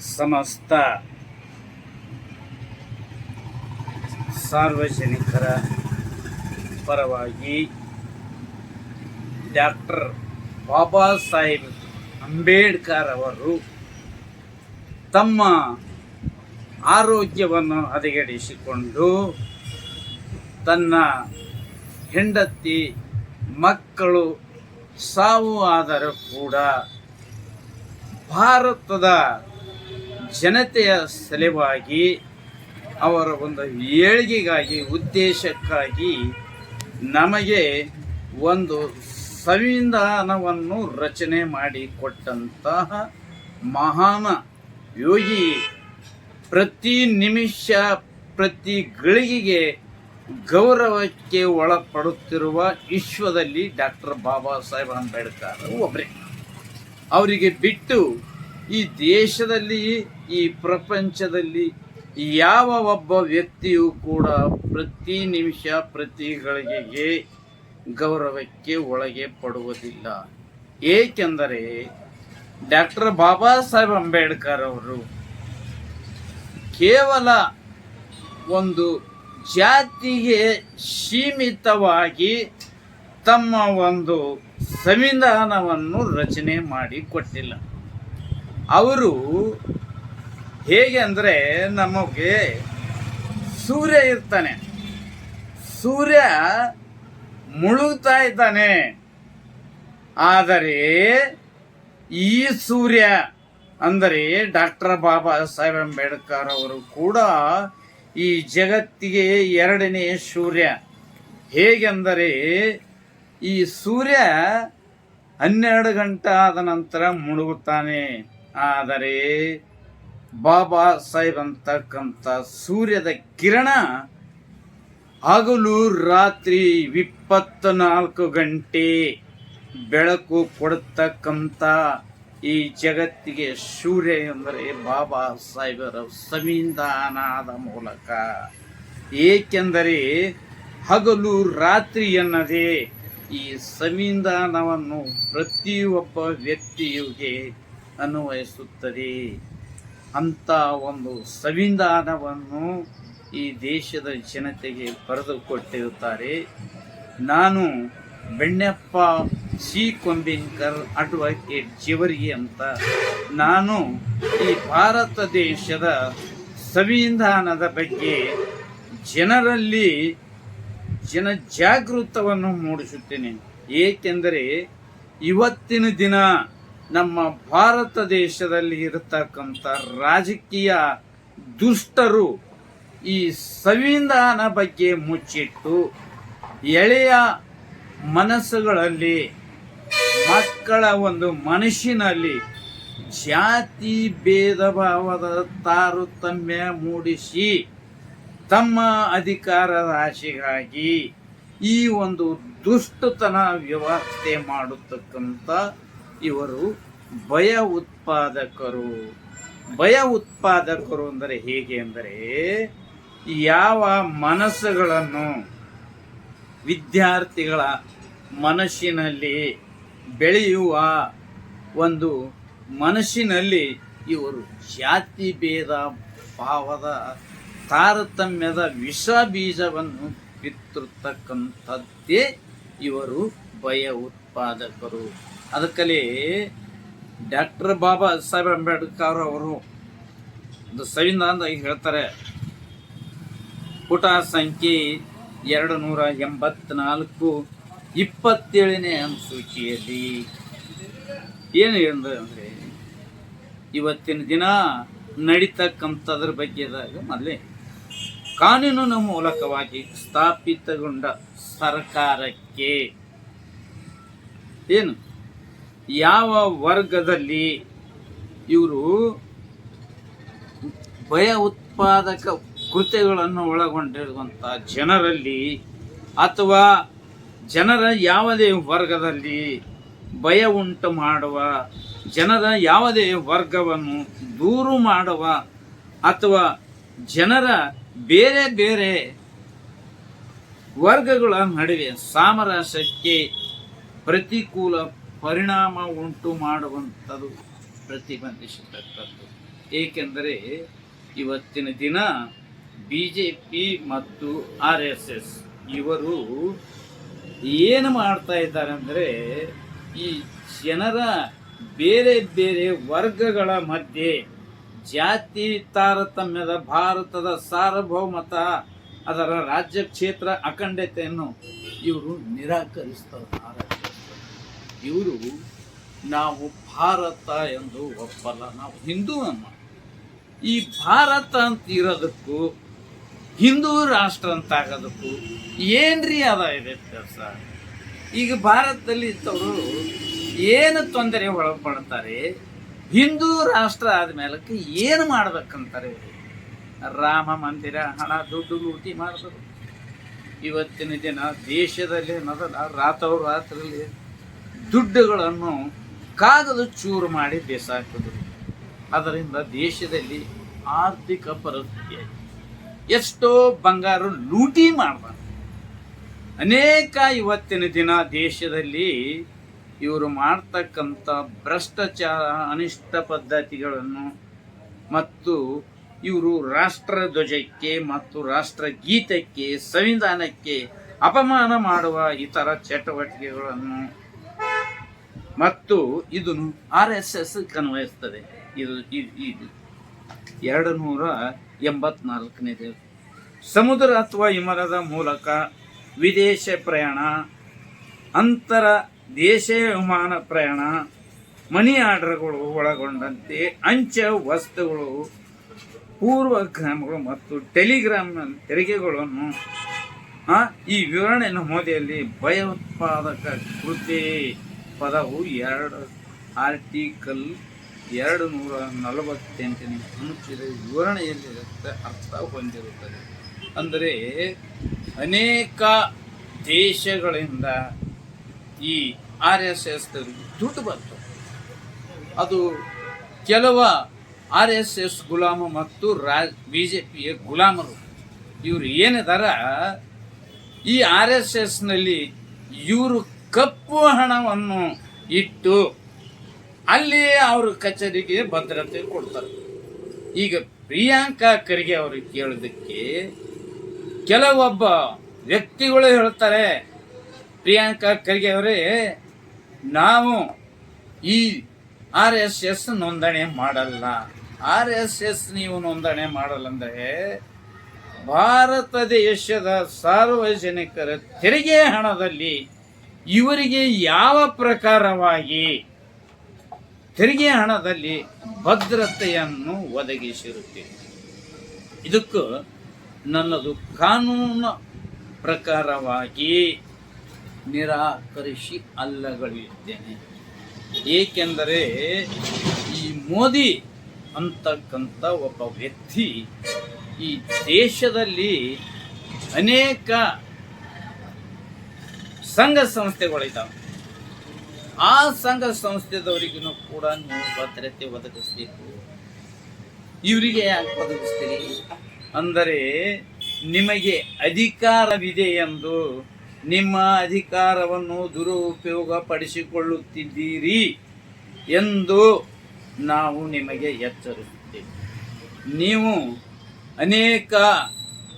ಸಮಸ್ತ ಸಾರ್ವಜನಿಕರ ಪರವಾಗಿ ಡಾಕ್ಟರ್ ಬಾಬಾ ಸಾಹೇಬ್ ಅಂಬೇಡ್ಕರ್ ಅವರು ತಮ್ಮ ಆರೋಗ್ಯವನ್ನು ಹದಗೆಡಿಸಿಕೊಂಡು ತನ್ನ ಹೆಂಡತಿ ಮಕ್ಕಳು ಸಾವು ಆದರೂ ಕೂಡ ಭಾರತದ ಜನತೆಯ ಸಲುವಾಗಿ ಅವರ ಒಂದು ಏಳಿಗೆಗಾಗಿ ಉದ್ದೇಶಕ್ಕಾಗಿ ನಮಗೆ ಒಂದು ಸಂವಿಧಾನವನ್ನು ರಚನೆ ಮಾಡಿಕೊಟ್ಟಂತಹ ಮಹಾನ್ ಯೋಗಿ. ಪ್ರತಿ ನಿಮಿಷ ಪ್ರತಿ ಗಳಿಗೆಗೆ ಗೌರವಕ್ಕೆ ಒಳಪಡುತ್ತಿರುವ ವಿಶ್ವದಲ್ಲಿ ಡಾಕ್ಟರ್ ಬಾಬಾ ಸಾಹೇಬ್ ಅಂಬೇಡ್ಕರ್ ಒಬ್ಬರೇ. ಅವರಿಗೆ ಬಿಟ್ಟು ಈ ದೇಶದಲ್ಲಿ ಈ ಪ್ರಪಂಚದಲ್ಲಿ ಯಾವ ಒಬ್ಬ ವ್ಯಕ್ತಿಯೂ ಕೂಡ ಪ್ರತಿ ನಿಮಿಷ ಪ್ರತಿ ಗಳಿಗೆಗೆ ಗೌರವಕ್ಕೆ ಒಳಗೆ ಪಡುವುದಿಲ್ಲ. ಏಕೆಂದರೆ ಡಾಕ್ಟರ್ ಬಾಬಾ ಸಾಹೇಬ್ ಅಂಬೇಡ್ಕರ್ ಅವರು ಕೇವಲ ಒಂದು ಜಾತಿಗೆ ಸೀಮಿತವಾಗಿ ತಮ್ಮ ಒಂದು ಸಂವಿಧಾನವನ್ನು ರಚನೆ ಮಾಡಿ ಕೊಟ್ಟಿಲ್ಲ. ಅವರು ಹೇಗೆ ಅಂದರೆ, ನಮಗೆ ಸೂರ್ಯ ಇರ್ತಾನೆ, ಸೂರ್ಯ ಮುಳುಗ್ತಾ ಇದ್ದಾನೆ, ಆದರೆ ಈ ಸೂರ್ಯ ಅಂದರೆ ಡಾಕ್ಟರ್ ಬಾಬಾ ಸಾಹೇಬ್ ಅಂಬೇಡ್ಕರ್ ಅವರು ಕೂಡ ಈ ಜಗತ್ತಿಗೆ ಎರಡನೇ ಸೂರ್ಯ. ಹೇಗೆಂದರೆ ಈ ಸೂರ್ಯ 12 ಗಂಟೆ ಆದ ನಂತರ ಮುಳುಗುತ್ತಾನೆ, ಆದರೆ ಬಾಬಾ ಸಾಹೇಬ್ ಅಂತಕ್ಕಂಥ ಸೂರ್ಯದ ಕಿರಣ ಹಗಲು ರಾತ್ರಿ 24 ಗಂಟೆ ಬೆಳಕು ಕೊಡತಕ್ಕಂಥ ಈ ಜಗತ್ತಿಗೆ ಸೂರ್ಯ ಎಂದರೆ ಬಾಬಾ ಸಾಹೇಬರ ಸಂವಿಧಾನದ ಮೂಲಕ. ಏಕೆಂದರೆ ಹಗಲು ರಾತ್ರಿ ಎನ್ನದೇ ಈ ಸಂವಿಧಾನವನ್ನು ಪ್ರತಿಯೊಬ್ಬ ವ್ಯಕ್ತಿಯುಗೆ ಅನ್ವಯಿಸುತ್ತದೆ. ಅಂತ ಒಂದು ಸಂವಿಧಾನವನ್ನು ಈ ದೇಶದ ಜನತೆಗೆ ಬರೆದುಕೊಟ್ಟಿರುತ್ತಾರೆ. ನಾನು ಬೆಣ್ಣಪ್ಪ ಸಿ ಕೊಂಬಿನ್ಕರ್ ಅಡ್ವೊಕೇಟ್ ಜೇವರ್ಗಿ ಅಂತ ನಾನು ಈ ಭಾರತ ದೇಶದ ಸಂವಿಧಾನದ ಬಗ್ಗೆ ಜನರಲ್ಲಿ ಜಾಗೃತವನ್ನು ಮೂಡಿಸುತ್ತೇನೆ. ಏಕೆಂದರೆ ಇವತ್ತಿನ ದಿನ ನಮ್ಮ ಭಾರತ ದೇಶದಲ್ಲಿ ಇರತಕ್ಕಂಥ ರಾಜಕೀಯ ದುಷ್ಟರು ಈ ಸಂವಿಧಾನ ಬಗ್ಗೆ ಮುಚ್ಚಿಟ್ಟು ಎಳೆಯ ಮನಸ್ಸುಗಳಲ್ಲಿ ಮಕ್ಕಳ ಒಂದು ಮನಸ್ಸಿನಲ್ಲಿ ಜಾತಿ ಭೇದ ಭಾವದ ತಾರತಮ್ಯ ಮೂಡಿಸಿ ತಮ್ಮ ಅಧಿಕಾರದ ಆಶೆಗಾಗಿ ಈ ಒಂದು ದುಷ್ಟತನ ವ್ಯವಸ್ಥೆ ಮಾಡತಕ್ಕಂಥ ಇವರು ಭಯ ಉತ್ಪಾದಕರು ಅಂದರೆ ಹೇಗೆ ಅಂದರೆ, ಯಾವ ಮನಸ್ಸುಗಳನ್ನು ವಿದ್ಯಾರ್ಥಿಗಳ ಮನಸ್ಸಿನಲ್ಲಿ ಬೆಳೆಯುವ ಒಂದು ಮನಸ್ಸಿನಲ್ಲಿ ಇವರು ಜಾತಿ ಭೇದ ಭಾವದ ತಾರತಮ್ಯದ ವಿಷ ಬೀಜವನ್ನು ಬಿತ್ತಿರ್ತಕ್ಕಂಥದ್ದೇ ಇವರು ಭಯ ಉತ್ಪಾದಕರು. ಅದಕ್ಕಲ್ಲಿ ಡಾಕ್ಟರ್ ಬಾಬಾ ಸಾಹೇಬ್ ಅಂಬೇಡ್ಕರ್ ಅವರು ಒಂದು ಸಂವಿಧಾನದಾಗ ಹೇಳ್ತಾರೆ, ಪುಟ ಸಂಖ್ಯೆ 284 27ನೇ ಅನುಸೂಚಿಯಲ್ಲಿ ಏನು ಹೇಳಿದ್ರೆ, ಇವತ್ತಿನ ದಿನ ನಡೀತಕ್ಕಂಥದ್ರ ಬಗ್ಗೆದಾಗ ಮೊದಲೇ ಕಾನೂನಿನ ಮೂಲಕವಾಗಿ ಸ್ಥಾಪಿತಗೊಂಡ ಸರ್ಕಾರಕ್ಕೆ ಏನು ಯಾವ ವರ್ಗದಲ್ಲಿ ಇವರು ಭಯ ಉತ್ಪಾದಕ ಕೃತ್ಯಗಳನ್ನು ಒಳಗೊಂಡಿರುವಂಥ ಜನರಲ್ಲಿ ಅಥವಾ ಜನರ ಯಾವುದೇ ವರ್ಗದಲ್ಲಿ ಭಯ ಉಂಟು ಮಾಡುವ, ಜನರ ಯಾವುದೇ ವರ್ಗವನ್ನು ದೂರು ಮಾಡುವ ಅಥವಾ ಜನರ ಬೇರೆ ಬೇರೆ ವರ್ಗಗಳ ನಡುವೆ ಸಾಮರಸ್ಯಕ್ಕೆ ಪ್ರತಿಕೂಲ ಪರಿಣಾಮ ಉಂಟು ಮಾಡುವಂಥದ್ದು ಪ್ರತಿಬಂಧಿಸತಕ್ಕದ್ದು. ಏಕೆಂದರೆ ಇವತ್ತಿನ ದಿನ BJP ಮತ್ತು RSS ಇವರು ಏನು ಮಾಡ್ತಾ ಇದ್ದಾರೆ ಅಂದರೆ, ಈ ಜನರ ಬೇರೆ ಬೇರೆ ವರ್ಗಗಳ ಮಧ್ಯೆ ಜಾತಿ ತಾರತಮ್ಯದ ಭಾರತದ ಸಾರ್ವಭೌಮತ, ಅದರ ರಾಜ್ಯ ಕ್ಷೇತ್ರ ಅಖಂಡತೆಯನ್ನು ಇವರು ನಿರಾಕರಿಸ್ತಾರೆ. ಇವರು ನಾವು ಭಾರತ ಎಂದು ಒಪ್ಪಲ್ಲ, ನಾವು ಹಿಂದೂ ಅಮ್ಮ. ಈ ಭಾರತ ಅಂತ ಇರೋದಕ್ಕೂ ಹಿಂದೂ ರಾಷ್ಟ್ರ ಅಂತ ಆಗೋದಕ್ಕೂ ಏನ್ರಿ ಅದ ಇದೆ ಕೆಲಸ? ಈಗ ಭಾರತದಲ್ಲಿ ಇದ್ದವರು ಏನು ತೊಂದರೆ ಒಳಪಡ್ತಾರೆ, ಹಿಂದೂ ರಾಷ್ಟ್ರ ಆದ್ಮೇಲಕ್ಕೆ ಏನು ಮಾಡ್ಬೇಕಂತಾರೆ? ರಾಮ ಮಂದಿರ, ಹಣ ದುಡ್ಡು ಲೂಟಿ ಮಾಡಿದ್ರು. ಇವತ್ತಿನ ದಿನ ದೇಶದಲ್ಲಿ ಅನ್ನೋದಲ್ಲ, ರಾತ್ರೋರಾತ್ರಲ್ಲಿ ದುಡ್ಡುಗಳನ್ನು ಕಾಗದ ಚೂರು ಮಾಡಿ ಬೇಸಾಕಿದ್ರು. ಅದರಿಂದ ದೇಶದಲ್ಲಿ ಆರ್ಥಿಕ ಪರಿಸ್ಥಿತಿ ಎಷ್ಟೋ ಬಂಗಾರ ಲೂಟಿ ಮಾಡ್ಬಾರ್ದು. ಅನೇಕ ಇವತ್ತಿನ ದಿನ ದೇಶದಲ್ಲಿ ಇವರು ಮಾಡ್ತಕ್ಕಂಥ ಭ್ರಷ್ಟಾಚಾರ, ಅನಿಷ್ಟ ಪದ್ಧತಿಗಳನ್ನು ಮತ್ತು ಇವರು ರಾಷ್ಟ್ರ ಧ್ವಜಕ್ಕೆ ಮತ್ತು ರಾಷ್ಟ್ರ ಗೀತಕ್ಕೆ, ಸಂವಿಧಾನಕ್ಕೆ ಅಪಮಾನ ಮಾಡುವ ಇತರ ಚಟುವಟಿಕೆಗಳನ್ನು ಮತ್ತು ಇದನ್ನು RSS ಅನ್ವಯಿಸ್ತದೆ. ಇದು 284ನೇ ಸಮುದ್ರ ಅಥವಾ ಹಿಮದ ಮೂಲಕ ವಿದೇಶ ಪ್ರಯಾಣ, ಅಂತರ ದೇಶ ವಿಮಾನ ಪ್ರಯಾಣ, ಮನಿ ಆರ್ಡರ್ಗಳು ಒಳಗೊಂಡಂತೆ ಅಂಚೆ ವಸ್ತುಗಳು, ಪೂರ್ವಗ್ರಾಮಗಳು ಮತ್ತು ಟೆಲಿಗ್ರಾಮ್ ತೆರಿಗೆಗಳನ್ನು ಈ ವಿವರಣೆ ನಮೂದೆಯಲ್ಲಿ ಭಯೋತ್ಪಾದಕ ಕೃತ್ಯ ಪದವು ಆರ್ಟಿಕಲ್ 248ನೇ ಅನುಚ್ಛೇದ ವಿವರಣೆಯಲ್ಲಿ ಅರ್ಥ ಹೊಂದಿರುತ್ತದೆ. ಅಂದರೆ ಅನೇಕ ದೇಶಗಳಿಂದ ಈ RSS ದುಡ್ಡು ಬರ್ತದೆ. ಅದು ಕೆಲವು RSS ಗುಲಾಮ ಮತ್ತು BJPಯ ಗುಲಾಮರು ಇವರು ಏನಿದಾರ, ಈ RSSನಲ್ಲಿ ಇವರು ಕಪ್ಪು ಹಣವನ್ನು ಇಟ್ಟು ಅಲ್ಲಿ ಅವ್ರ ಕಚೇರಿಗೆ ಭದ್ರತೆ ಕೊಡ್ತಾರೆ. ಈಗ ಪ್ರಿಯಾಂಕಾ ಖರ್ಗೆ ಅವ್ರಿಗೆ ಕೇಳೋದಕ್ಕೆ ಕೆಲವೊಬ್ಬ ವ್ಯಕ್ತಿಗಳು ಹೇಳ್ತಾರೆ, ಪ್ರಿಯಾಂಕಾ ಖರ್ಗೆ ಅವರೇ, ನಾವು ಈ RSS ನೋಂದಣಿ ಮಾಡಲ್ಲ. RSS ನೀವು ನೋಂದಣಿ ಮಾಡಲ್ಲ ಅಂದರೆ ಭಾರತ ದೇಶದ ಸಾರ್ವಜನಿಕರ ತೆರಿಗೆ ಹಣದಲ್ಲಿ ಇವರಿಗೆ ಯಾವ ಪ್ರಕಾರವಾಗಿ ತೆರಿಗೆ ಹಣದಲ್ಲಿ ಭದ್ರತೆಯನ್ನು ಒದಗಿಸಿರುತ್ತೇವೆ. ಇದಕ್ಕೂ ನನ್ನದು ಕಾನೂನು ಪ್ರಕಾರವಾಗಿ ನಿರಾಕರಿಸಿ ಅಲ್ಲಗಳಿದ್ದೇನೆ. ಏಕೆಂದರೆ ಈ ಮೋದಿ ಅಂತಕ್ಕಂಥ ಒಬ್ಬ ವ್ಯಕ್ತಿ ಈ ದೇಶದಲ್ಲಿ ಅನೇಕ ಸಂಘ ಸಂಸ್ಥೆಗಳಿದ್ದಾವೆ. ಆ ಸಂಘ ಸಂಸ್ಥೆದವರಿಗೂ ಕೂಡ ನೀವು ಭದ್ರತೆ ಒದಗಿಸ್ಬೇಕು. ಇವರಿಗೆ ಯಾಕೆ ಒದಗಿಸ್ತೀರಿ ಅಂದರೆ, ನಿಮಗೆ ಅಧಿಕಾರವಿದೆ ಎಂದು ನಿಮ್ಮ ಅಧಿಕಾರವನ್ನು ದುರುಪಯೋಗ ಪಡಿಸಿಕೊಳ್ಳುತ್ತಿದ್ದೀರಿ ಎಂದು ನಾವು ನಿಮಗೆ ಎಚ್ಚರಿಸುತ್ತೇವೆ. ನೀವು ಅನೇಕ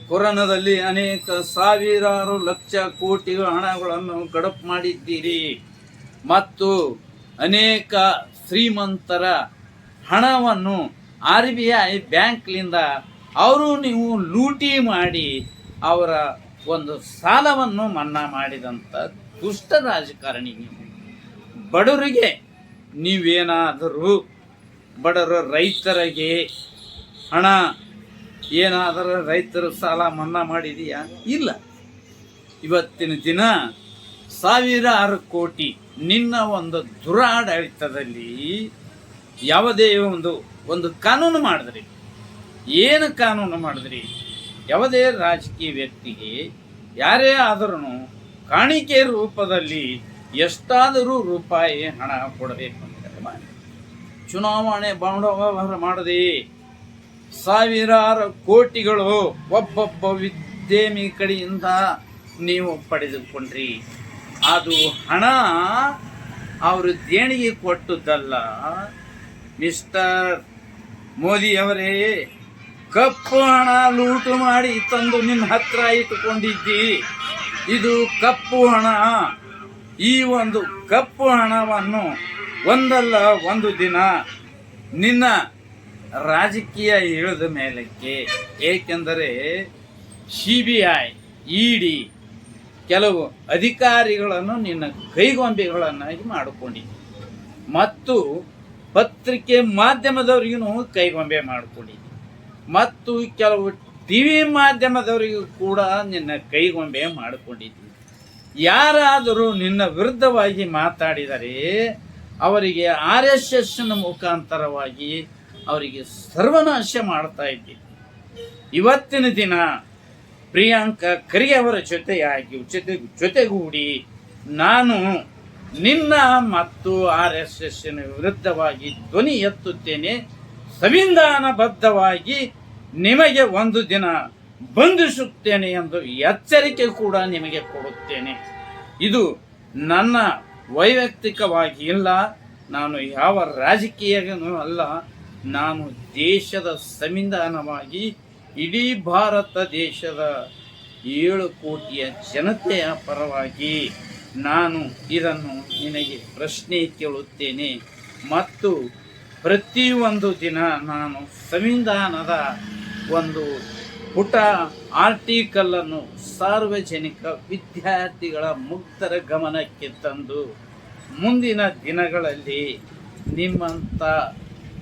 ಕೊರೋನಾದಲ್ಲಿ ಅನೇಕ ಸಾವಿರಾರು ಲಕ್ಷ ಕೋಟಿ ಹಣಗಳನ್ನು ಗಡಪ್ ಮಾಡಿದ್ದೀರಿ ಮತ್ತು ಅನೇಕ ಶ್ರೀಮಂತರ ಹಣವನ್ನು RBI ಬ್ಯಾಂಕ್ಲಿಂದ ಅವರು ನೀವು ಲೂಟಿ ಮಾಡಿ ಅವರ ಒಂದು ಸಾಲವನ್ನು ಮನ್ನಾ ಮಾಡಿದಂಥ ದುಷ್ಟ ರಾಜಕಾರಣಿ ನೀವು. ಬಡವರಿಗೆ ನೀವೇನಾದರೂ ರೈತರಿಗೆ ಹಣ ಏನಾದರೂ ರೈತರ ಸಾಲ ಮನ್ನಾ ಮಾಡಿದೆಯಾ? ಇಲ್ಲ. ಇವತ್ತಿನ ದಿನ ಸಾವಿರಾರು ಕೋಟಿ ನಿನ್ನ ಒಂದು ದುರಾಡಳಿತದಲ್ಲಿ ಯಾವುದೇ ಒಂದು ಕಾನೂನು ಮಾಡಿದ್ರಿ. ಏನು ಕಾನೂನು ಮಾಡಿದ್ರಿ? ಯಾವುದೇ ರಾಜಕೀಯ ವ್ಯಕ್ತಿಗೆ ಯಾರೇ ಆದರೂ ಕಾಣಿಕೆ ರೂಪದಲ್ಲಿ ಎಷ್ಟಾದರೂ ರೂಪಾಯಿ ಹಣ ಕೊಡಬೇಕು ಅಂತ ಮಾಡಿ ಚುನಾವಣೆ ಬಂಡವಾಳ ಮಾಡದೆ ಸಾವಿರಾರು ಕೋಟಿಗಳು ಒಬ್ಬೊಬ್ಬ ಉದ್ಯಮಿ ಕಡೆಯಿಂದ ನೀವು ಪಡೆದುಕೊಂಡ್ರಿ. ಅದು ಹಣ ಅವರು ದೇಣಿಗೆ ಕೊಟ್ಟದ್ದಲ್ಲ, ಮಿಸ್ಟರ್ ಮೋದಿಯವರೇ, ಕಪ್ಪು ಹಣ ಲೂಟು ಮಾಡಿ ತಂದು ನಿನ್ನ ಹತ್ರ ಇಟ್ಟುಕೊಂಡಿದ್ದಿ. ಇದು ಕಪ್ಪು ಹಣ. ಈ ಒಂದು ಕಪ್ಪು ಹಣವನ್ನು ಒಂದಲ್ಲ ಒಂದು ದಿನ ನಿನ್ನ ರಾಜಕೀಯ ಇಳಿದ ಮೇಲಕ್ಕೆ, ಏಕೆಂದರೆ CBI, ED ಕೆಲವು ಅಧಿಕಾರಿಗಳನ್ನು ನಿನ್ನ ಕೈಗೊಂಬೆಗಳನ್ನಾಗಿ ಮಾಡಿಕೊಂಡಿದ್ದೆ ಮತ್ತು ಪತ್ರಿಕೆ ಮಾಧ್ಯಮದವರಿಗೂ ಕೈಗೊಂಬೆ ಮಾಡಿಕೊಂಡಿದ್ದೆ ಮತ್ತು ಕೆಲವು TV ಮಾಧ್ಯಮದವರಿಗೂ ಕೂಡ ನಿನ್ನ ಕೈಗೊಂಬೆ ಮಾಡಿಕೊಂಡಿದ್ದೆ. ಯಾರಾದರೂ ನಿನ್ನ ವಿರುದ್ಧವಾಗಿ ಮಾತಾಡಿದರೆ ಅವರಿಗೆ RSSನ ಮುಖಾಂತರವಾಗಿ ಅವರಿಗೆ ಸರ್ವನಾಶ ಮಾಡ್ತಾ ಇದ್ದೆ. ಇವತ್ತಿನ ದಿನ ಪ್ರಿಯಾಂಕಾ ಖರ್ಗೆ ಅವರ ಜೊತೆಗೂಡಿ ನಾನು ನಿನ್ನ ಮತ್ತು RSSನ ವಿರುದ್ಧವಾಗಿ ಧ್ವನಿ ಎತ್ತುತ್ತೇನೆ. ಸಂವಿಧಾನಬದ್ಧವಾಗಿ ನಿಮಗೆ ಒಂದು ದಿನ ಬಂಧಿಸುತ್ತೇನೆ ಎಂದು ಎಚ್ಚರಿಕೆ ಕೂಡ ನಿಮಗೆ ಕೊಡುತ್ತೇನೆ. ಇದು ನನ್ನ ವೈಯಕ್ತಿಕವಾಗಿ ಇಲ್ಲ, ನಾನು ಯಾವ ರಾಜಕೀಯನೂ ಅಲ್ಲ. ನಾನು ದೇಶದ ಸಂವಿಧಾನವಾಗಿ ಇಡೀ ಭಾರತ ದೇಶದ 7 ಕೋಟಿಯ ಜನತೆಯ ಪರವಾಗಿ ನಾನು ಇದನ್ನು ನಿನಗೆ ಪ್ರಶ್ನೆ ಕೇಳುತ್ತೇನೆ ಮತ್ತು ಪ್ರತಿಯೊಂದು ದಿನ ನಾನು ಸಂವಿಧಾನದ ಒಂದು ಪುಟ ಆರ್ಟಿಕಲನ್ನು ಸಾರ್ವಜನಿಕ ವಿದ್ಯಾರ್ಥಿಗಳ ಮುಕ್ತರ ಗಮನಕ್ಕೆ ತಂದು ಮುಂದಿನ ದಿನಗಳಲ್ಲಿ ನಿಮ್ಮಂಥ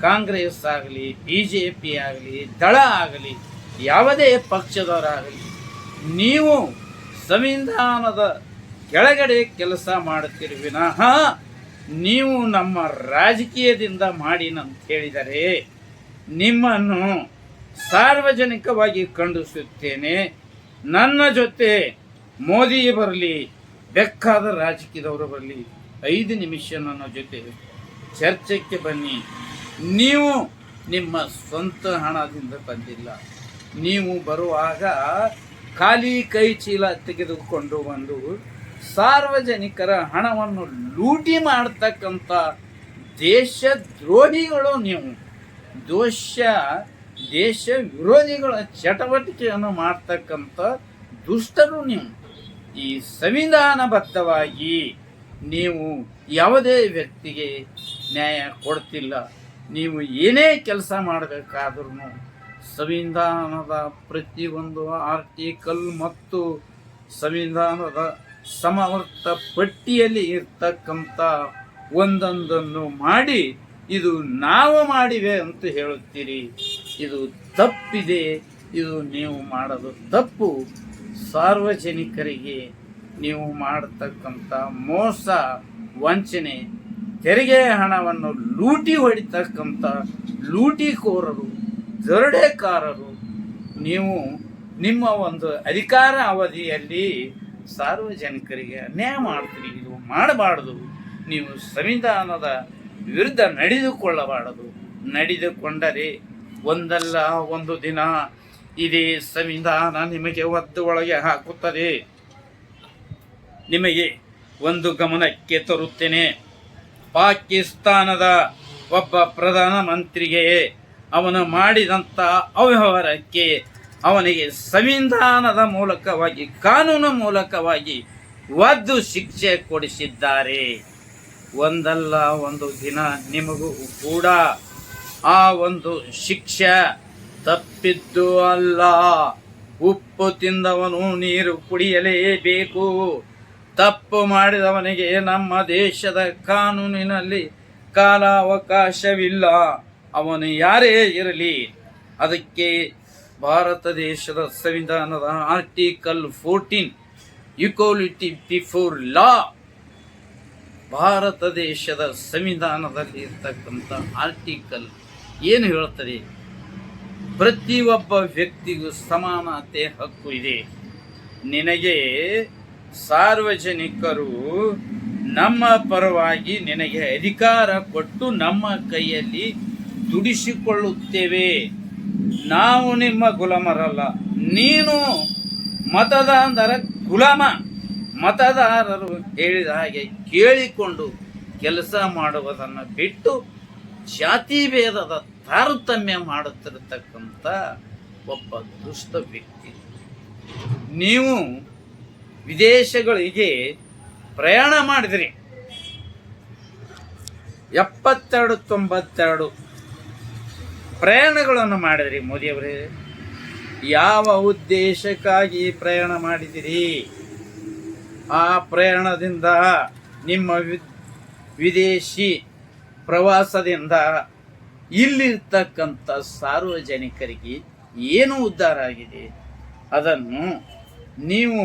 ಕಾಂಗ್ರೆಸ್ ಆಗಲಿ, BJP ಆಗಲಿ, ದಳ ಆಗಲಿ, ಯಾವುದೇ ಪಕ್ಷದವರಾಗಲಿ, ನೀವು ಸಂವಿಧಾನದ ಕೆಳಗಡೆ ಕೆಲಸ ಮಾಡುತ್ತೀರಿ ವಿನಃ ನೀವು ನಮ್ಮ ರಾಜಕೀಯದಿಂದ ಮಾಡಿನಂತ ಹೇಳಿದರೆ ನಿಮ್ಮನ್ನು ಸಾರ್ವಜನಿಕವಾಗಿ ಖಂಡಿಸುತ್ತೇನೆ. ನನ್ನ ಜೊತೆ ಮೋದಿ ಬರಲಿ, ಬೇಕಾದ ರಾಜಕೀಯದವರು ಬರಲಿ, 5 ನಿಮಿಷ ನನ್ನ ಜೊತೆ ಚರ್ಚೆಗೆ ಬನ್ನಿ. ನೀವು ನಿಮ್ಮ ಸ್ವಂತ ಹಣದಿಂದ ಬಂದಿಲ್ಲ. ನೀವು ಬರುವಾಗ ಖಾಲಿ ಕೈ ಚೀಲ ತೆಗೆದುಕೊಂಡು ಬಂದು ಸಾರ್ವಜನಿಕರ ಹಣವನ್ನು ಲೂಟಿ ಮಾಡ್ತಕ್ಕಂಥ ದೇಶದ್ರೋಹಿಗಳು ನೀವು. ದೇಶ ವಿರೋಧಿಗಳ ಚಟುವಟಿಕೆಯನ್ನು ಮಾಡ್ತಕ್ಕಂಥ ದುಷ್ಟರು ನೀವು. ಈ ಸಂವಿಧಾನಬದ್ಧವಾಗಿ ನೀವು ಯಾವುದೇ ವ್ಯಕ್ತಿಗೆ ನ್ಯಾಯ ಕೊಡ್ತಿಲ್ಲ. ನೀವು ಏನೇ ಕೆಲಸ ಮಾಡಬೇಕಾದ್ರೂ ಸಂವಿಧಾನದ ಪ್ರತಿಯೊಂದು ಆರ್ಟಿಕಲ್ ಮತ್ತು ಸಂವಿಧಾನದ ಸಮವರ್ತ ಪಟ್ಟಿಯಲ್ಲಿ ಇರ್ತಕ್ಕಂಥ ಒಂದೊಂದನ್ನು ಮಾಡಿ ಇದು ನಾವು ಮಾಡಿವೆ ಅಂತ ಹೇಳುತ್ತೀರಿ. ಇದು ತಪ್ಪಿದೆ. ಇದು ನೀವು ಮಾಡೋದು ತಪ್ಪು. ಸಾರ್ವಜನಿಕರಿಗೆ ನೀವು ಮಾಡತಕ್ಕಂಥ ಮೋಸ, ವಂಚನೆ, ತೆರಿಗೆ ಹಣವನ್ನು ಲೂಟಿ ಹೊಡಿತಕ್ಕಂಥ ಲೂಟಿಕೋರರು, ದರೋಡೆಕಾರರು ನೀವು. ನಿಮ್ಮ ಒಂದು ಅಧಿಕಾರ ಅವಧಿಯಲ್ಲಿ ಸಾರ್ವಜನಿಕರಿಗೆ ಅನ್ಯಾಯ ಮಾಡ್ತೀರಿ. ಇದು ಮಾಡಬಾರ್ದು. ನೀವು ಸಂವಿಧಾನದ ವಿರುದ್ಧ ನಡೆದುಕೊಳ್ಳಬಾರದು. ನಡೆದುಕೊಂಡರೆ ಒಂದಲ್ಲ ಒಂದು ದಿನ ಇದೇ ಸಂವಿಧಾನ ನಿಮಗೆ ಒದ್ದು ಒಳಗೆ ಹಾಕುತ್ತದೆ. ನಿಮಗೆ ಒಂದು ಗಮನಕ್ಕೆ ತರುತ್ತೇನೆ. ಪಾಕಿಸ್ತಾನದ ಒಬ್ಬ ಪ್ರಧಾನಮಂತ್ರಿಗೆ ಅವನು ಮಾಡಿದಂಥ ಅವ್ಯವಹಾರಕ್ಕೆ ಅವನಿಗೆ ಸಂವಿಧಾನದ ಮೂಲಕವಾಗಿ, ಕಾನೂನು ಮೂಲಕವಾಗಿ ಒದ್ದು ಶಿಕ್ಷೆ ಕೊಡಿಸಿದ್ದಾರೆ. ಒಂದಲ್ಲ ಒಂದು ದಿನ ನಿಮಗೂ ಕೂಡ ಆ ಒಂದು ಶಿಕ್ಷೆ ತಪ್ಪಿದ್ದು ಅಲ್ಲ. ಉಪ್ಪು ತಿಂದವನು ನೀರು ಕುಡಿಯಲೇಬೇಕು. ತಪ್ಪು ಮಾಡಿದವನಿಗೆ ನಮ್ಮ ದೇಶದ ಕಾನೂನಿನಲ್ಲಿ ಕಾಲಾವಕಾಶವಿಲ್ಲ. ಅವನು ಯಾರೇ ಇರಲಿ. ಅದಕ್ಕೆ ಭಾರತ ದೇಶದ ಸಂವಿಧಾನದ article 14 equality before law, Bharat ದೇಶದ ಸಂವಿಧಾನದಲ್ಲಿ ಇರ್ತಕ್ಕಂಥ ಆರ್ಟಿಕಲ್ ಏನು ಹೇಳ್ತದೆ? ಪ್ರತಿಯೊಬ್ಬ ವ್ಯಕ್ತಿಗೂ ಸಮಾನತೆ ಹಕ್ಕು ಇದೆ. ನಿನಗೆ ಸಾರ್ವಜನಿಕರು ನಮ್ಮ ಪರವಾಗಿ ನಿನಗೆ ಅಧಿಕಾರ ಕೊಟ್ಟು ನಮ್ಮ ಕೈಯಲ್ಲಿ ದುಡಿಸಿಕೊಳ್ಳುತ್ತೇವೆ. ನಾವು ನಿಮ್ಮ ಗುಲಾಮರಲ್ಲ. ನೀನು ಮತದಾರರ ಗುಲಾಮ. ಮತದಾರರು ಹೇಳಿದ ಹಾಗೆ ಕೇಳಿಕೊಂಡು ಕೆಲಸ ಮಾಡುವುದನ್ನು ಬಿಟ್ಟು ಜಾತಿ ಭೇದದ ತಾರತಮ್ಯ ಮಾಡುತ್ತಿರತಕ್ಕಂಥ ಒಬ್ಬ ದುಷ್ಟ ವ್ಯಕ್ತಿ. ನೀವು ವಿದೇಶಗಳಿಗೆ ಪ್ರಯಾಣ ಮಾಡಿದ್ರಿ, 72-92 ಪ್ರಯಾಣಗಳನ್ನು ಮಾಡಿದ್ರಿ ಮೋದಿಯವರೇ. ಯಾವ ಉದ್ದೇಶಕ್ಕಾಗಿ ಪ್ರಯಾಣ ಮಾಡಿದಿರಿ? ಆ ಪ್ರಯಾಣದಿಂದ ನಿಮ್ಮ ವಿದೇಶಿ ಪ್ರವಾಸದಿಂದ ಇಲ್ಲಿರ್ತಕ್ಕಂಥ ಸಾರ್ವಜನಿಕರಿಗೆ ಏನು ಉದ್ಧಾರ ಆಗಿದೆ? ಅದನ್ನು ನೀವು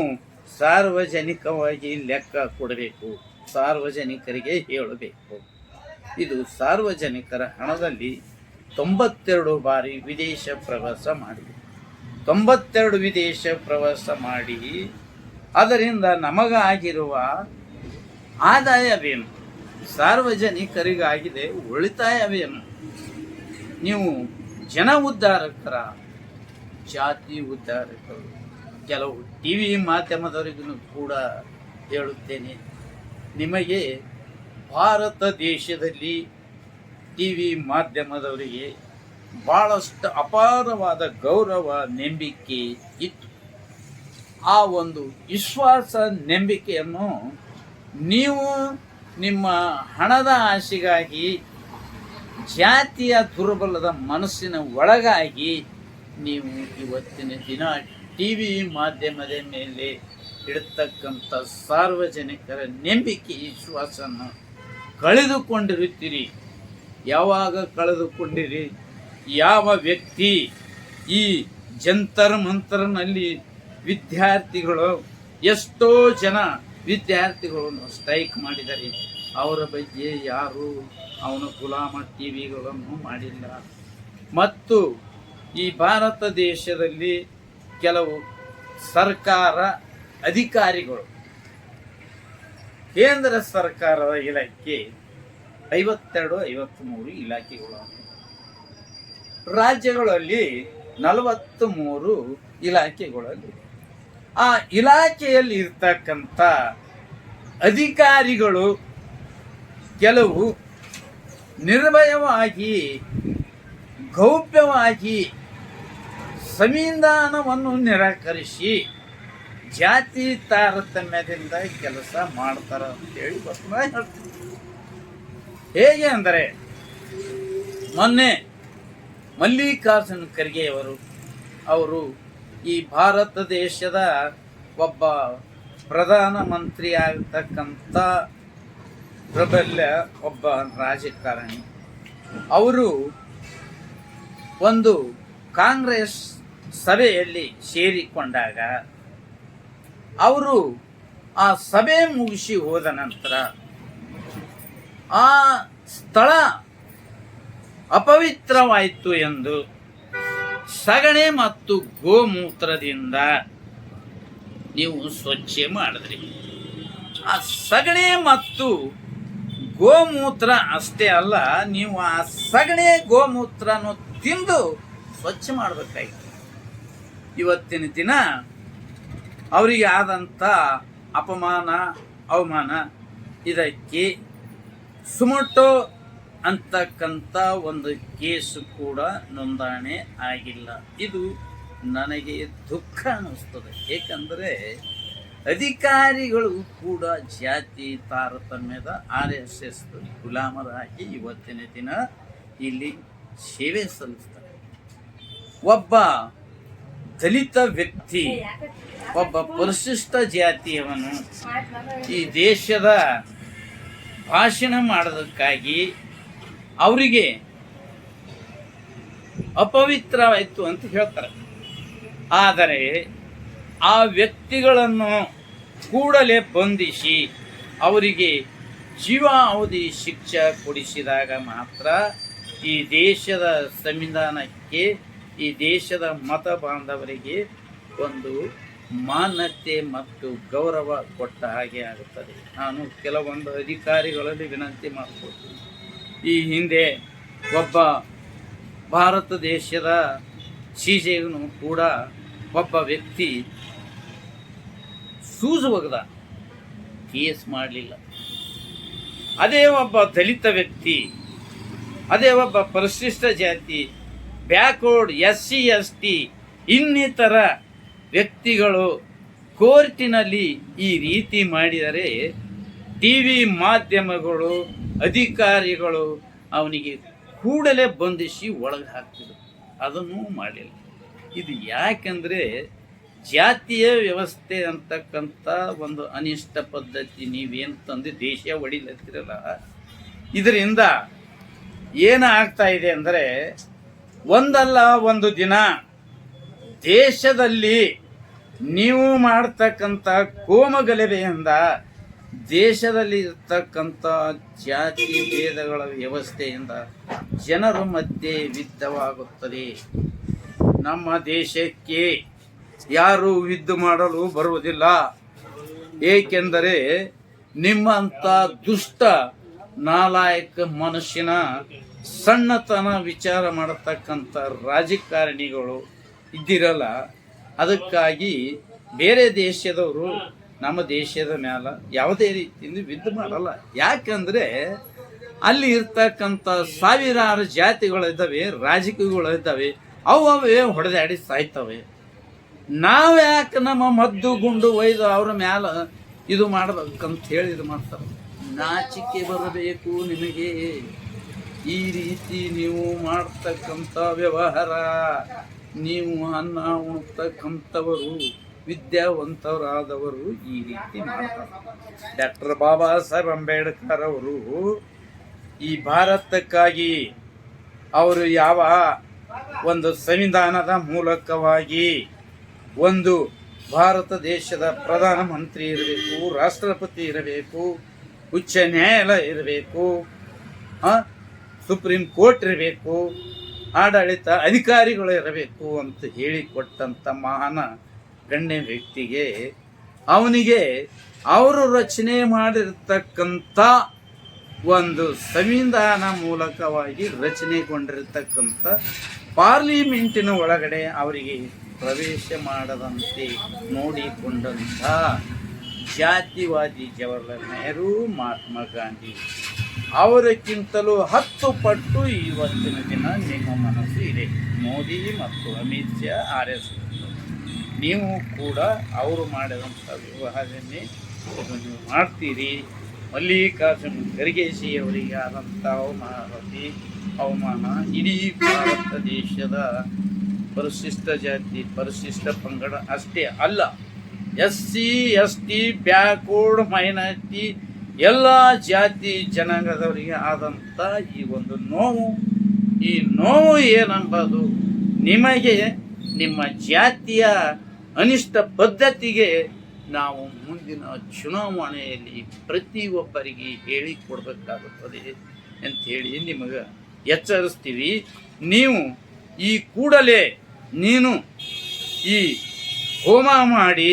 ಸಾರ್ವಜನಿಕವಾಗಿ ಲೆಕ್ಕ ಕೊಡಬೇಕು, ಸಾರ್ವಜನಿಕರಿಗೆ ಹೇಳಬೇಕು. ಇದು ಸಾರ್ವಜನಿಕರ ಹಣದಲ್ಲಿ 92 ಬಾರಿ ವಿದೇಶ ಪ್ರವಾಸ ಮಾಡಿದೆ. 92 ವಿದೇಶ ಪ್ರವಾಸ ಮಾಡಿ ಅದರಿಂದ ನಮಗಾಗಿರುವ ಆದಾಯವೇನು? ಸಾರ್ವಜನಿಕರಿಗಾಗಿದೆ ಉಳಿತಾಯವೇನು? ನೀವು ಜನ ಉದ್ಧಾರಕರ, ಜಾತಿ ಉದ್ಧಾರಕರು? ಕೆಲವು ಟಿವಿ ಮಾಧ್ಯಮದವರಿಗೂ ಕೂಡ ಹೇಳುತ್ತೇನೆ, ನಿಮಗೆ ಭಾರತ ದೇಶದಲ್ಲಿ ಟಿವಿ ಮಾಧ್ಯಮದವರಿಗೆ ಬಹಳಷ್ಟು ಅಪಾರವಾದ ಗೌರವ ನಂಬಿಕೆ ಇತ್ತು. ಆ ಒಂದು ವಿಶ್ವಾಸ ನಂಬಿಕೆಯನ್ನು ನೀವು ನಿಮ್ಮ ಹಣದ ಆಸೆಗಾಗಿ, ಜಾತಿಯ ದುರ್ಬಲದ ಮನಸ್ಸಿನ ಒಳಗಾಗಿ ನೀವು ಇವತ್ತಿನ ದಿನ ಟಿವಿ ಮಾಧ್ಯಮದ ಮೇಲೆ ಇಡತಕ್ಕಂಥ ಸಾರ್ವಜನಿಕರ ನಂಬಿಕೆ ವಿಶ್ವಾಸವನ್ನು ಕಳೆದುಕೊಂಡಿರುತ್ತೀರಿ. ಯಾವಾಗ ಕಳೆದುಕೊಂಡಿರಿ? ಯಾವ ವ್ಯಕ್ತಿ ಈ ಜಂತರ್ ಮಂತರ್ನಲ್ಲಿ ವಿದ್ಯಾರ್ಥಿಗಳು, ಎಷ್ಟೋ ಜನ ವಿದ್ಯಾರ್ಥಿಗಳನ್ನು ಸ್ಟ್ರೈಕ್ ಮಾಡಿದ್ದಾರೆ, ಅವರ ಬಗ್ಗೆ ಯಾರು ಅವನ ಗುಲಾಮ ಟಿವಿಗಳನ್ನು ಮಾಡಿಲ್ಲ. ಮತ್ತು ಈ ಭಾರತ ದೇಶದಲ್ಲಿ ಕೆಲವು ಸರ್ಕಾರ ಅಧಿಕಾರಿಗಳು, ಕೇಂದ್ರ ಸರ್ಕಾರದ ಇಲಾಖೆ 52-53 ಇಲಾಖೆಗಳು, ರಾಜ್ಯಗಳಲ್ಲಿ 43 ಇಲಾಖೆಗಳಲ್ಲಿ ಆ ಇಲಾಖೆಯಲ್ಲಿ ಇರ್ತಕ್ಕಂಥ ಅಧಿಕಾರಿಗಳು ಕೆಲವು ನಿರ್ಭಯವಾಗಿ, ಗೌಪ್ಯವಾಗಿ ಸಂವಿಧಾನವನ್ನು ನಿರಾಕರಿಸಿ ಜಾತಿ ತಾರತಮ್ಯದಿಂದ ಕೆಲಸ ಮಾಡ್ತಾರೆ ಅಂತೇಳಿ ಹೇಳ್ತೀನಿ. ಹೇಗೆ ಅಂದರೆ, ಮೊನ್ನೆ ಮಲ್ಲಿಕಾರ್ಜುನ ಖರ್ಗೆ ಅವರು ಈ ಭಾರತ ದೇಶದ ಒಬ್ಬ ಪ್ರಧಾನಮಂತ್ರಿ ಆಗತಕ್ಕಂಥ ಪ್ರಬಲ್ಯ ಒಬ್ಬ ರಾಜಕಾರಣಿ, ಅವರು ಒಂದು ಕಾಂಗ್ರೆಸ್ ಸಭೆಯಲ್ಲಿ ಸೇರಿಕೊಂಡಾಗ ಅವರು ಆ ಸಭೆ ಮುಗಿಸಿ ಹೋದ ನಂತರ ಆ ಸ್ಥಳ ಅಪವಿತ್ರವಾಯಿತು ಎಂದು ಸಗಣಿ ಮತ್ತು ಗೋಮೂತ್ರದಿಂದ ನೀವು ಸ್ವಚ್ಛ ಮಾಡಿದ್ರಿ. ಆ ಸಗಣಿ ಮತ್ತು ಗೋಮೂತ್ರ ಅಷ್ಟೇ ಅಲ್ಲ, ನೀವು ಆ ಸಗಣಿ ಗೋಮೂತ್ರನು ತಿಂದು ಸ್ವಚ್ಛ ಮಾಡಬೇಕಾಗಿತ್ತು. ಇವತ್ತಿನ ದಿನ ಅವರಿಗೆ ಆದಂಥ ಅಪಮಾನ, ಅವಮಾನ, ಇದಕ್ಕೆ ಸುಮೋಟೋ ಅಂತಕ್ಕಂಥ ಒಂದು ಕೇಸು ಕೂಡ ನೋಂದಣಿ ಆಗಿಲ್ಲ. ಇದು ನನಗೆ ದುಃಖ ಅನ್ನಿಸ್ತದೆ. ಏಕೆಂದರೆ ಅಧಿಕಾರಿಗಳು ಕೂಡ ಜಾತಿ ತಾರತಮ್ಯದ RSS ಗುಲಾಮರಾಗಿ ಇವತ್ತಿನ ದಿನ ಇಲ್ಲಿ ಸೇವೆ ಸಲ್ಲಿಸ್ತಾರೆ. ಒಬ್ಬ ದಲಿತ ವ್ಯಕ್ತಿ, ಒಬ್ಬ ಪರಿಶಿಷ್ಟ ಜಾತಿಯವನು ಈ ದೇಶದ ಭಾಷಣ ಮಾಡೋದಕ್ಕಾಗಿ ಅವರಿಗೆ ಅಪವಿತ್ರವಾಯಿತು ಅಂತ ಹೇಳ್ತಾರೆ. ಆದರೆ ಆ ವ್ಯಕ್ತಿಗಳನ್ನು ಕೂಡಲೇ ಬಂಧಿಸಿ ಅವರಿಗೆ ಜೀವಾವಧಿ ಶಿಕ್ಷೆ ಕೊಡಿಸಿದಾಗ ಮಾತ್ರ ಈ ದೇಶದ ಸಂವಿಧಾನಕ್ಕೆ, ಈ ದೇಶದ ಮತ ಬಾಂಧವರಿಗೆ ಒಂದು ಮಾನ್ಯತೆ ಮತ್ತು ಗೌರವ ಕೊಟ್ಟ ಹಾಗೆ ಆಗುತ್ತದೆ. ನಾನು ಕೆಲವೊಂದು ಅಧಿಕಾರಿಗಳಲ್ಲಿ ವಿನಂತಿ ಮಾಡಿಕೊಡ್ತೀನಿ. ಈ ಹಿಂದೆ ಒಬ್ಬ ಭಾರತ ದೇಶದ CJನು ಕೂಡ ಒಬ್ಬ ವ್ಯಕ್ತಿ ಸೂಜು ಒಗೆದ, ಕೇಸ್ ಮಾಡಲಿಲ್ಲ. ಅದೇ ಒಬ್ಬ ದಲಿತ ವ್ಯಕ್ತಿ ಅದೇ ಒಬ್ಬ ಪರಿಶಿಷ್ಟ ಜಾತಿ, ಬ್ಯಾಕ್ವರ್ಡ್, SC ST ಇನ್ನಿತರ ವ್ಯಕ್ತಿಗಳು ಕೋರ್ಟಿನಲ್ಲಿ ಈ ರೀತಿ ಮಾಡಿದರೆ TV ಮಾಧ್ಯಮಗಳು, ಅಧಿಕಾರಿಗಳು ಅವನಿಗೆ ಕೂಡಲೇ ಬಂಧಿಸಿ ಒಳಗೆ ಹಾಕ್ತಿದ್ರು. ಅದನ್ನೂ ಮಾಡಿಲ್ಲ. ಇದು ಯಾಕೆಂದರೆ ಜಾತಿಯ ವ್ಯವಸ್ಥೆ ಅಂತಕ್ಕಂಥ ಒಂದು ಅನಿಷ್ಟ ಪದ್ಧತಿ ನೀವೇನು ತಂದು ದೇಶ ಹೊಡಿಲತ್ತಿರಲ್ಲ, ಇದರಿಂದ ಏನಾಗ್ತಾ ಇದೆ ಅಂದರೆ ಒಂದಲ್ಲ ಒಂದು ದಿನ ದೇಶದಲ್ಲಿ ನೀವು ಮಾಡ್ತಕ್ಕಂಥ ಕೋಮಗಲಭೆಯಿಂದ ದೇಶದಲ್ಲಿ ಇರ್ತಕ್ಕಂಥ ಜಾತಿ ಭೇದಗಳ ವ್ಯವಸ್ಥೆಯಿಂದ ಜನರ ಮಧ್ಯೆ ಯುದ್ಧವಾಗುತ್ತದೆ. ನಮ್ಮ ದೇಶಕ್ಕೆ ಯಾರು ಯುದ್ಧ ಮಾಡಲು ಬರುವುದಿಲ್ಲ. ಏಕೆಂದರೆ ನಿಮ್ಮಂಥ ದುಷ್ಟ ನಾಲಾಯಕ ಮನುಷ್ಯನ ಸಣ್ಣತನ ವಿಚಾರ ಮಾಡತಕ್ಕಂಥ ರಾಜಕಾರಣಿಗಳು ಇದ್ದಿರಲ್ಲ. ಅದಕ್ಕಾಗಿ ಬೇರೆ ದೇಶದವರು ನಮ್ಮ ದೇಶದ ಮೇಲೆ ಯಾವುದೇ ರೀತಿಯಿಂದ ಯುದ್ಧ ಮಾಡಲ್ಲ. ಯಾಕಂದರೆ ಅಲ್ಲಿ ಇರ್ತಕ್ಕಂಥ ಸಾವಿರಾರು ಜಾತಿಗಳಿದ್ದಾವೆ, ರಾಜಕೀಯಗಳಿದ್ದಾವೆ, ಅವೇ ಹೊಡೆದಾಡಿ ಸಾಯ್ತವೆ. ನಾವು ಯಾಕೆ ನಮ್ಮ ಮದ್ದು ಗುಂಡು ಒಯ್ದು ಅವ್ರ ಮ್ಯಾಲ ಇದು ಮಾಡ್ಬೇಕಂತ ಹೇಳಿ ಇದು ಮಾಡ್ತಾರೆ. ನಾಚಿಕೆ ಬರಬೇಕು ನಿಮಗೆ. ಈ ರೀತಿ ನೀವು ಮಾಡ್ತಕ್ಕಂಥ ವ್ಯವಹಾರ, ನೀವು ಅನ್ನ ಉಣ್ತಕ್ಕಂಥವರು, ವಿದ್ಯಾವಂತರಾದವರು ಈ ರೀತಿ ಮಾಡ್ತಾರೆ. ಡಾಕ್ಟರ್ ಬಾಬಾ ಸಾಹೇಬ್ ಅಂಬೇಡ್ಕರ್ ಅವರು ಈ ಭಾರತಕ್ಕಾಗಿ ಅವರು ಯಾವ ಒಂದು ಸಂವಿಧಾನದ ಮೂಲಕವಾಗಿ ಒಂದು ಭಾರತ ದೇಶದ ಪ್ರಧಾನಮಂತ್ರಿ ಇರಬೇಕು, ರಾಷ್ಟ್ರಪತಿ ಇರಬೇಕು, ಉಚ್ಚ ನ್ಯಾಯಾಲಯ ಇರಬೇಕು, ಸುಪ್ರೀಂ ಕೋರ್ಟ್ ಇರಬೇಕು, ಆಡಳಿತ ಅಧಿಕಾರಿಗಳು ಇರಬೇಕು ಅಂತ ಹೇಳಿಕೊಟ್ಟಂಥ ಮಹಾನ ಗಣ್ಯ ವ್ಯಕ್ತಿಗೆ ಅವನಿಗೆ ಅವರು ರಚನೆ ಮಾಡಿರ್ತಕ್ಕಂಥ ಒಂದು ಸಂವಿಧಾನ ಮೂಲಕವಾಗಿ ರಚನೆಗೊಂಡಿರತಕ್ಕಂಥ ಪಾರ್ಲಿಮೆಂಟಿನ ಒಳಗಡೆ ಅವರಿಗೆ ಪ್ರವೇಶ ಮಾಡದಂತೆ ನೋಡಿಕೊಂಡಂಥ ಜಾತಿವಾದಿ ಜವಾಹರ್ಲಾಲ್ ನೆಹರು, ಮಹಾತ್ಮ ಗಾಂಧಿ ಅವರಕ್ಕಿಂತಲೂ 10 ಪಟ್ಟು ಇವತ್ತಿನ ದಿನ ನಿಮ್ಮ ಮನಸ್ಸು ಇದೆ. ಮೋದಿ ಮತ್ತು ಅಮಿತ್ ಶಾ, RS ನೀವು ಕೂಡ ಅವರು ಮಾಡಿದಂಥ ವ್ಯವಹಾರವನ್ನೇ ನೀವು ಮಾಡ್ತೀರಿ. ಮಲ್ಲಿಕಾರ್ಜುನ ಖರ್ಗೆಜಿ ಅವರಿಗೆ ಆದಂಥ ಅವಮಾನ ಇಡೀ ಭಾರತ ದೇಶದ ಪರಿಶಿಷ್ಟ ಜಾತಿ, ಪರಿಶಿಷ್ಟ ಪಂಗಡ ಅಷ್ಟೇ ಅಲ್ಲ, SC ST ಬ್ಯಾಕ್ವರ್ಡ್ ಮೈನಾರಿಟಿ ಎಲ್ಲ ಜಾತಿ ಜನಾಂಗದವರಿಗೆ ಆದಂಥ ಈ ಒಂದು ನೋವು, ಈ ನೋವು ಏನಂಬುದು ನಿಮಗೆ ನಿಮ್ಮ ಜಾತಿಯ ಅನಿಷ್ಟ ಪದ್ಧತಿಗೆ ನಾವು ಮುಂದಿನ ಚುನಾವಣೆಯಲ್ಲಿ ಪ್ರತಿಯೊಬ್ಬರಿಗೆ ಹೇಳಿಕೊಡ್ಬೇಕಾಗುತ್ತದೆ ಅಂಥೇಳಿ ನಿಮಗೆ ಎಚ್ಚರಿಸ್ತೀವಿ. ನೀವು ಈ ಕೂಡಲೇ ನೀನು ಈ ಹೋಮ ಮಾಡಿ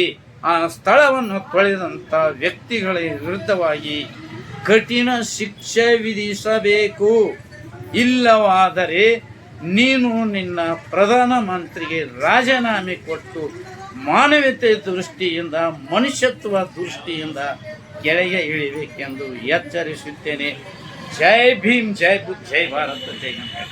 ಆ ಸ್ಥಳವನ್ನು ತೊಳೆದಂಥ ವ್ಯಕ್ತಿಗಳ ವಿರುದ್ಧವಾಗಿ ಕಠಿಣ ಶಿಕ್ಷೆ ವಿಧಿಸಬೇಕು. ಇಲ್ಲವಾದರೆ ನೀನು ನಿನ್ನ ಪ್ರಧಾನಮಂತ್ರಿಗೆ ರಾಜೀನಾಮೆ ಕೊಟ್ಟು ಮಾನವೀಯತೆ ದೃಷ್ಟಿಯಿಂದ, ಮನುಷ್ಯತ್ವ ದೃಷ್ಟಿಯಿಂದ ಕೆಳಗೆ ಇಳಿಬೇಕೆಂದು ಎಚ್ಚರಿಸುತ್ತೇನೆ. ಜೈ ಭೀಮ್, ಜೈ ಬುದ್ಧ, ಜೈ ಭಾರತ, ಜೈ ಗಂಗಾ.